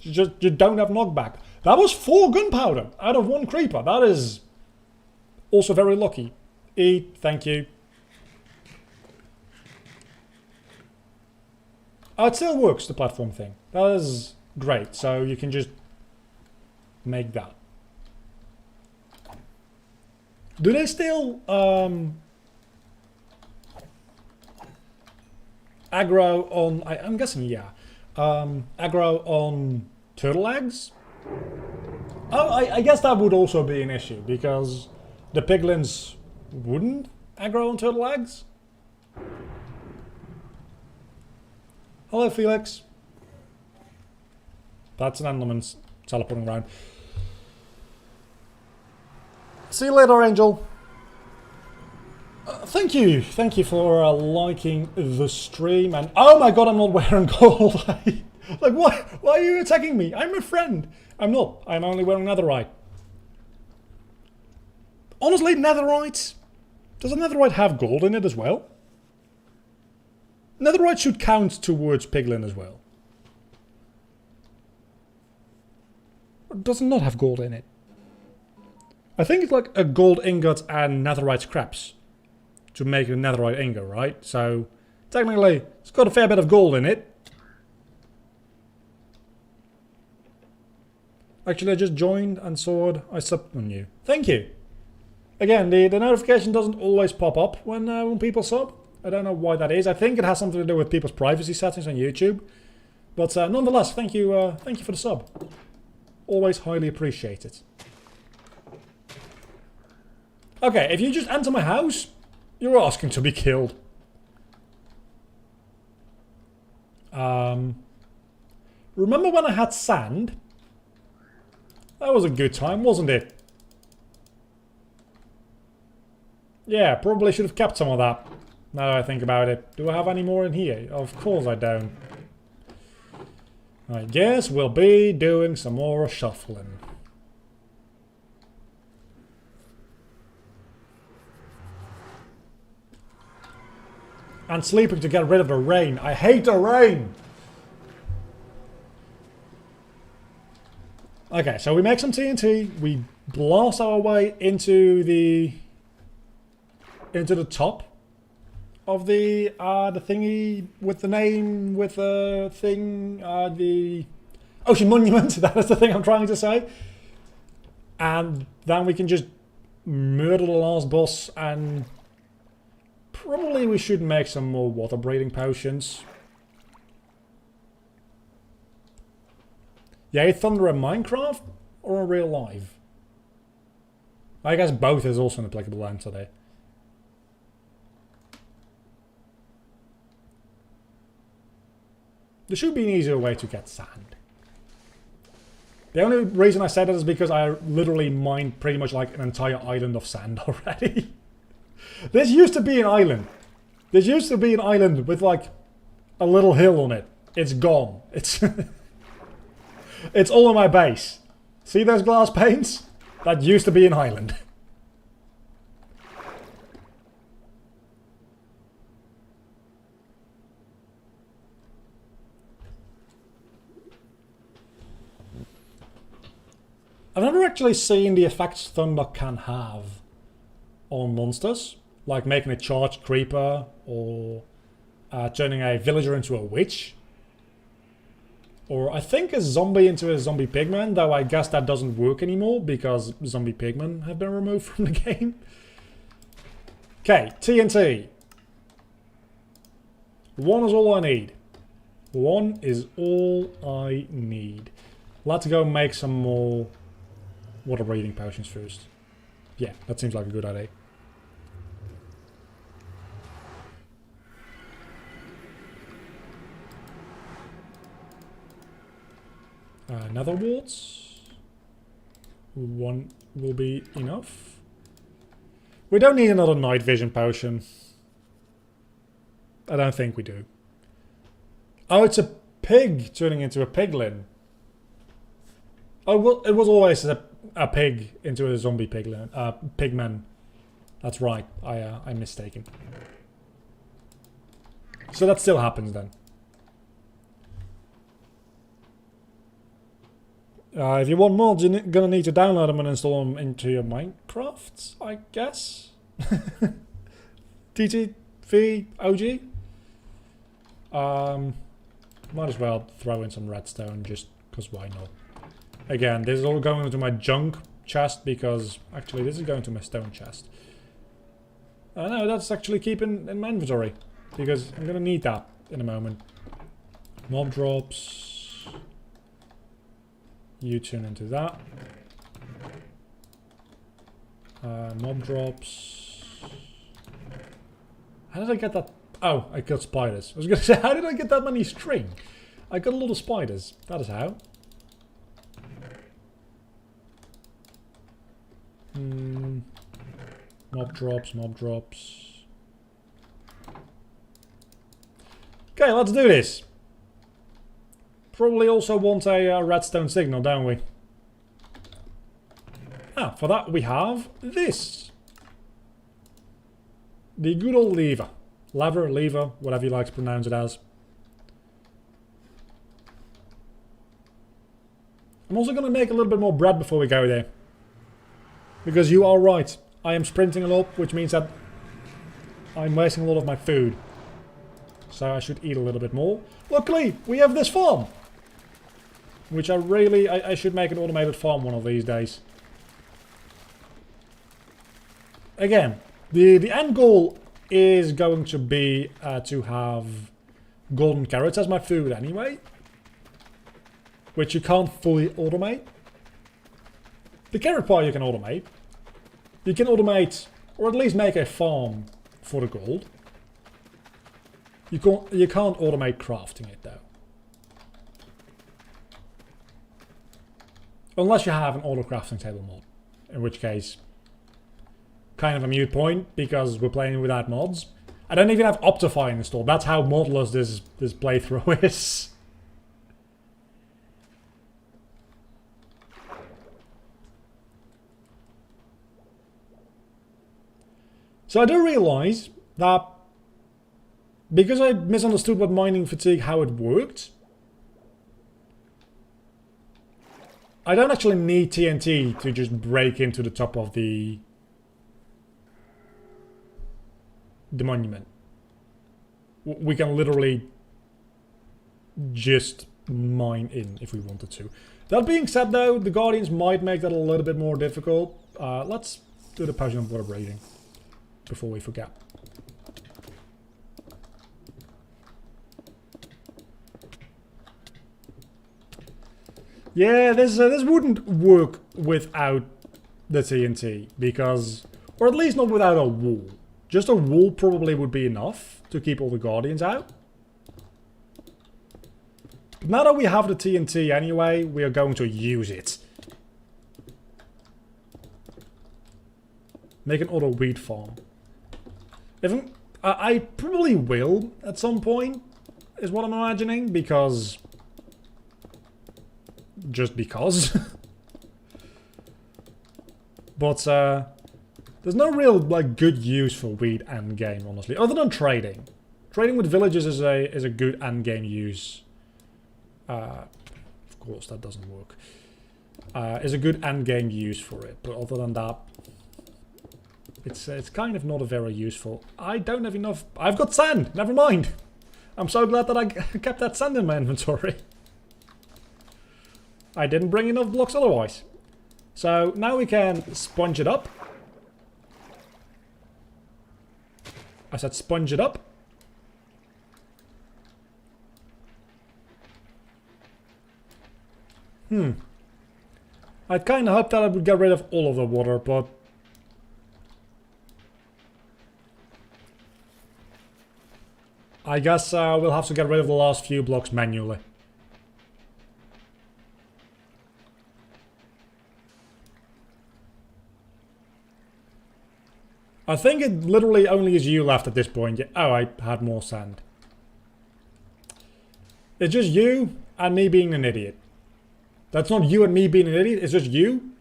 You don't have knockback. That was 4 gunpowder out of 1 creeper. That is also very lucky. Eat, thank you. Oh, it still works, the platform thing. That is great. So you can just make that. Do they still aggro on... I'm guessing, yeah. Aggro on turtle eggs? Oh, I guess that would also be an issue, because the piglins wouldn't aggro on turtle eggs? Hello, Felix. That's an Enderman teleporting around. See you later, Angel. Thank you for liking the stream. And oh my god, I'm not wearing gold. Like, why are you attacking me? I'm a friend. I'm not. I'm only wearing netherite. Honestly, netherite. Does a netherite have gold in it as well? Netherite should count towards piglin as well. Or does it not have gold in it? I think it's like a gold ingot and netherite scraps to make a netherite ingot, right? So technically it's got a fair bit of gold in it. Actually, I just joined and saw it. I subbed on you. Thank you. Again, the notification doesn't always pop up when people sub. I don't know why that is. I think it has something to do with people's privacy settings on YouTube. But nonetheless, thank you for the sub. Always highly appreciated. Okay, if you just enter my house, you're asking to be killed. Remember when I had sand? That was a good time, wasn't it? Yeah, probably should have kept some of that. Now that I think about it. Do I have any more in here? Of course I don't. I guess we'll be doing some more shuffling. And sleeping to get rid of the rain. I hate the rain! Okay, so we make some TNT. We blast our way into the top of the thingy with the name, with the thing, the Ocean Monument. That is the thing I'm trying to say. And then we can just murder the last boss, and probably we should make some more water breathing potions. Yeah, Thunder in Minecraft or in real life? I guess both is also an applicable answer there. There should be an easier way to get sand. The only reason I said that is because I literally mined pretty much like an entire island of sand already. This used to be an island. This used to be an island with like a little hill on it. It's gone. It's it's all on my base. See those glass panes? That used to be an island. I've never actually seen the effects Thunder can have on monsters, like making a charged creeper or turning a villager into a witch. Or I think a zombie into a zombie pigman, though I guess that doesn't work anymore because zombie pigmen have been removed from the game. Okay, TNT. 1 is all I need. 1 is all I need. Let's go make some more water breathing potions first. Yeah, that seems like a good idea. Nether warts. 1 will be enough. We don't need another night vision potion. I don't think we do. Oh, it's a pig turning into a piglin. Oh, well, it was always a pig into a zombie piglin, pigman. That's right. I'm mistaken. So that still happens then. If you want mods, you're gonna need to download them and install them into your Minecraft, I guess. TTV OG. Might as well throw in some redstone just because why not? Again, this is all going into my junk chest because actually this is going to my stone chest. No, that's actually keeping in my inventory because I'm gonna need that in a moment. Mob drops. You turn into that. Mob drops. How did I get that? Oh, I got spiders. I was going to say, how did I get that many string? I got a lot of spiders. That is how. Mob drops, mob drops. Okay, let's do this. Probably also want a redstone signal, don't we? Ah, for that we have this. The good old lever. Lever, whatever you like to pronounce it as. I'm also going to make a little bit more bread before we go there. Because you are right. I am sprinting a lot, which means that I'm wasting a lot of my food. So I should eat a little bit more. Luckily, we have this farm. Which I should make an automated farm one of these days. Again, the end goal is going to be to have golden carrots as my food anyway. Which you can't fully automate. The carrot pie you can automate. You can automate, or at least make a farm for the gold. You can't automate crafting it though. Unless you have an auto crafting table mod. In which case, kind of a mute point, because we're playing without mods. I don't even have Optifine installed. That's how modless this playthrough is. So I do realise that because I misunderstood what mining fatigue, how it worked, I don't actually need TNT to just break into the top of the monument. We can literally just mine in if we wanted to. That being said though, the Guardians might make that a little bit more difficult. Let's do the potion of water breathing before we forget. Yeah, this wouldn't work without the TNT, because, or at least not without a wall. Just a wall probably would be enough to keep all the Guardians out. But now that we have the TNT anyway, we are going to use it. Make an auto wheat farm. I probably will at some point, is what I'm imagining, because... just because. But there's no real like good use for wheat end game, honestly, other than trading. Trading with villages is a good end game use. Of course, that doesn't work. is a good end game use for it. But other than that, it's kind of not a very useful. I don't have enough. I've got sand. Never mind. I'm so glad that I kept that sand in my inventory. I didn't bring enough blocks otherwise. So now we can sponge it up. I said sponge it up. I kind of hoped that I would get rid of all of the water, but I guess we'll have to get rid of the last few blocks manually. I think it literally only is you left at this point. Oh, I had more sand. It's just you and me being an idiot. That's not you and me being an idiot. It's just you,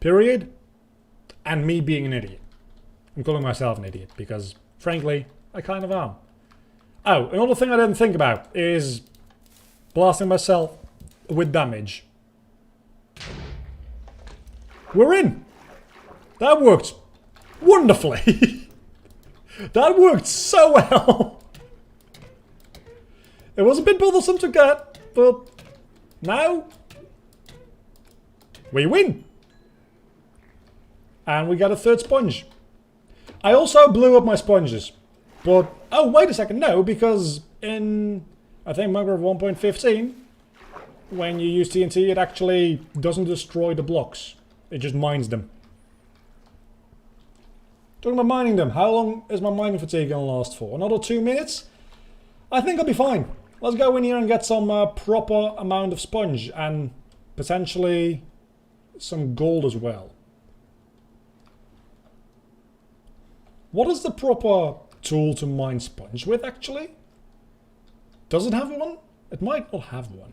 period, and me being an idiot. I'm calling myself an idiot because, frankly, I kind of am. Oh, another thing I didn't think about is blasting myself with damage. We're in! That worked wonderfully! That worked so well! It was a bit bothersome to get, but now we win! And we got a third sponge. I also blew up my sponges. But, oh wait a second, no, because in, I think Minecraft 1.15, when you use TNT, it actually doesn't destroy the blocks. It just mines them. Talking about mining them, how long is my mining fatigue gonna last for? Another 2 minutes? I think I'll be fine. Let's go in here and get some proper amount of sponge and potentially some gold as well. What is the proper tool to mine sponge with, actually? Does it have one? It might not have one.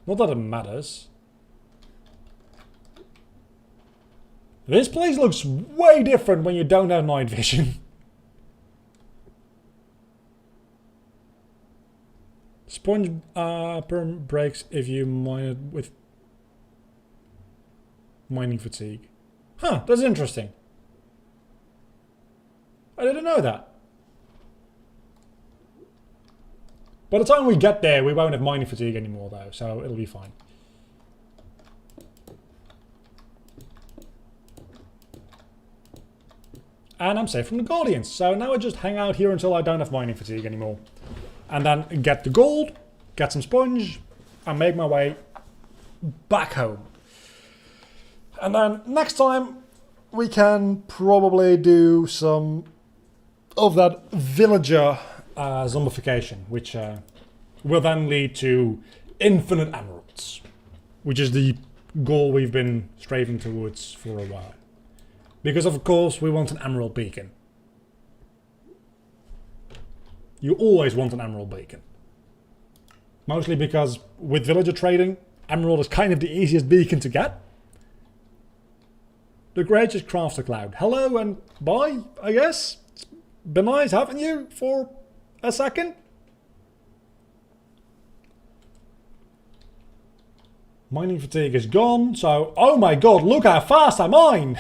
Not that it matters. This place looks way different when you don't have night vision. Sponge breaks if you mine it with mining fatigue. Huh, that's interesting. I didn't know that. By the time we get there, we won't have mining fatigue anymore though, so it'll be fine. And I'm safe from the Guardians, so now I just hang out here until I don't have mining fatigue anymore. And then get the gold, get some sponge, and make my way back home. And then next time we can probably do some of that villager zombification, which will then lead to infinite emeralds, which is the goal we've been striving towards for a while. Because of course we want an emerald beacon. You always want an emerald beacon. Mostly because with villager trading, emerald is kind of the easiest beacon to get. The greatest crafter cloud. Hello and bye, I guess. It's been nice having you for a second. Mining fatigue is gone, so oh my god, look how fast I mine!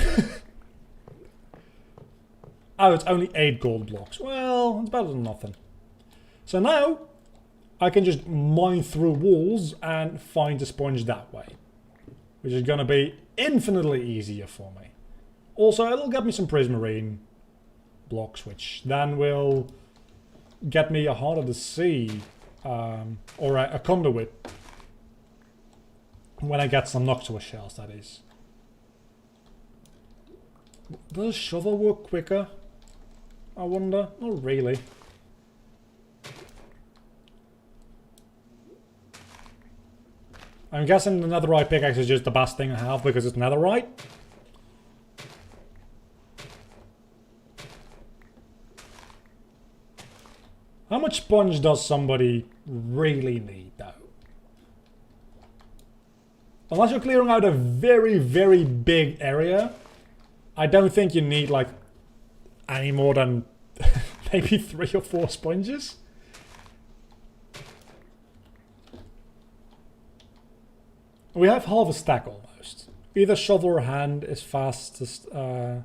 Oh, it's only 8 gold blocks. Well, it's better than nothing. So now I can just mine through walls and find the sponge that way, which is going to be infinitely easier for me. Also, it'll get me some prismarine blocks, which then will get me a heart of the sea, or a conduit, when I get some Noctua shells, that is. Does a shovel work quicker? I wonder. Not really. I'm guessing the netherite pickaxe is just the best thing I have because it's netherite. How much sponge does somebody really need though? Unless you're clearing out a very, very big area, I don't think you need like any more than maybe 3 or 4 sponges. We have half a stack almost. Either shovel or hand is fastest to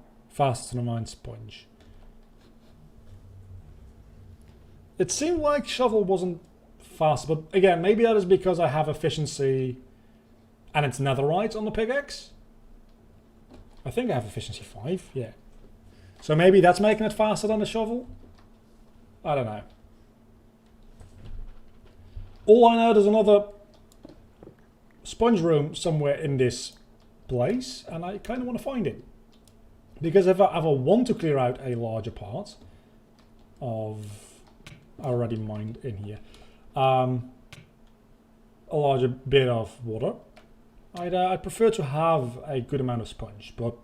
mine sponge. It seemed like shovel wasn't fast, but again, maybe that is because I have efficiency and it's netherite on the pickaxe. I think I have efficiency 5, yeah. So maybe that's making it faster than the shovel? I don't know. All I know, there's another sponge room somewhere in this place, and I kind of want to find it. Because if I ever want to clear out a larger part of... I already mined in here. A larger bit of water. I'd prefer to have a good amount of sponge, but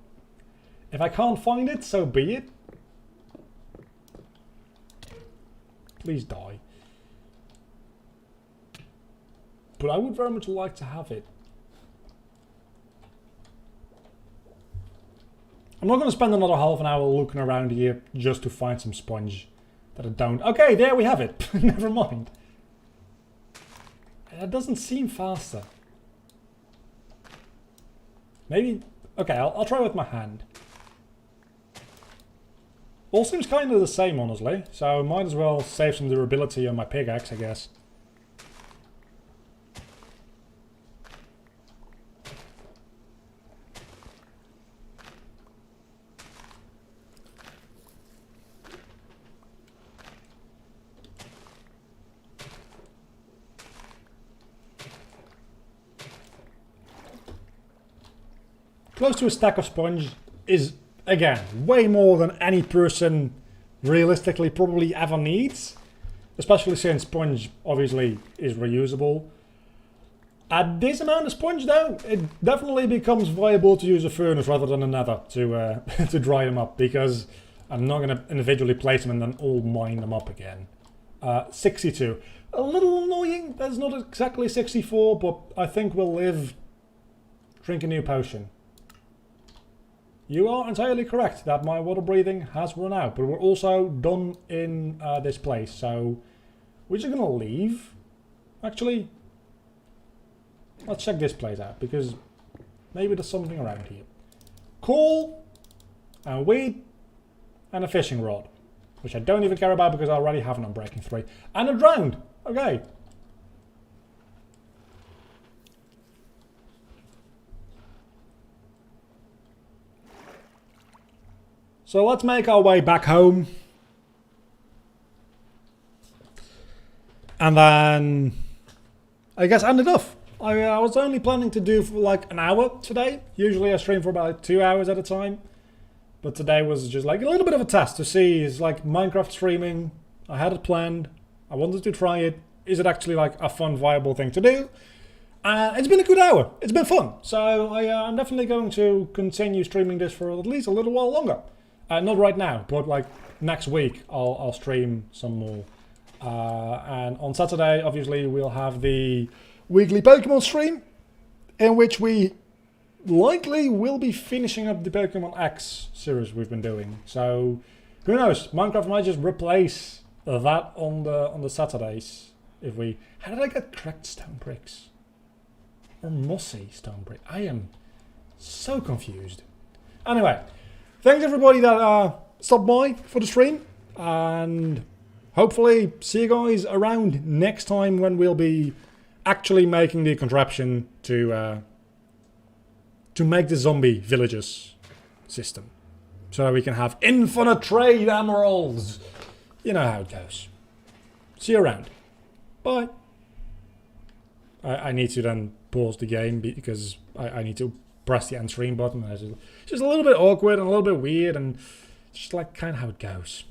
if I can't find it, so be it. Please die. But I would very much like to have it. I'm not going to spend another half an hour looking around here just to find some sponge that I don't... Okay, there we have it. Never mind. That doesn't seem faster. Maybe... Okay, I'll try with my hand. All seems kind of the same, honestly. So might as well save some durability on my pickaxe, I guess. Close to a stack of sponge is, again, way more than any person realistically probably ever needs. Especially since sponge obviously is reusable. At this amount of sponge though, it definitely becomes viable to use a furnace rather than another to to dry them up. Because I'm not going to individually place them and then all mine them up again. 62. A little annoying, that's not exactly 64, but I think we'll live. Drink a new potion. You are entirely correct that my water breathing has run out, but we're also done in this place, so we're just gonna leave. Actually, let's check this place out, because maybe there's something around here. Coal, and weed, and a fishing rod, which I don't even care about because I already have an Unbreaking 3. And a drowned! Okay. So let's make our way back home. And then I guess end it off. I was only planning to do for like an hour today. Usually I stream for about 2 hours at a time. But today was just like a little bit of a test to see, is like Minecraft streaming. I had it planned. I wanted to try it. Is it actually like a fun, viable thing to do? It's been a good hour. It's been fun. So I'm definitely going to continue streaming this for at least a little while longer. Not right now, but like next week I'll stream some more. And on Saturday, obviously, we'll have the weekly Pokemon stream, in which we likely will be finishing up the Pokemon X series we've been doing. So who knows? Minecraft might just replace that on the Saturdays. If we... How did I get cracked stone bricks? Or mossy stone brick? I am so confused. Anyway, thanks everybody that stopped by for the stream. And hopefully see you guys around next time when we'll be actually making the contraption to make the zombie villages system. So that we can have infinite trade emeralds. You know how it goes. See you around. Bye. I need to then pause the game because I need to press the end stream button. It's just a little bit awkward and a little bit weird and just like kind of how it goes.